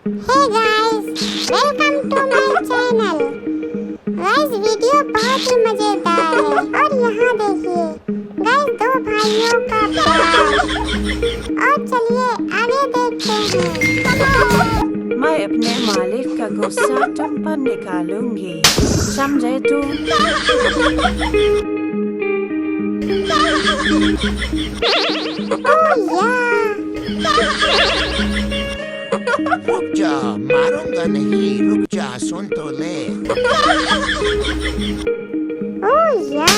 Hey guys, welcome to my channel. Guys video बहुत ही मजेदार है और यहाँ देखिए गाइस दो भाइयों का प्यार। और चलिए आगे देखते हैं। मैं अपने मालिक का गुस्सा तुम पर निकालूंगी, समझे तुम? ओह यार, रुक जा, मारूंगा नहीं, रुक जा, सुन तो ले। ओह यार।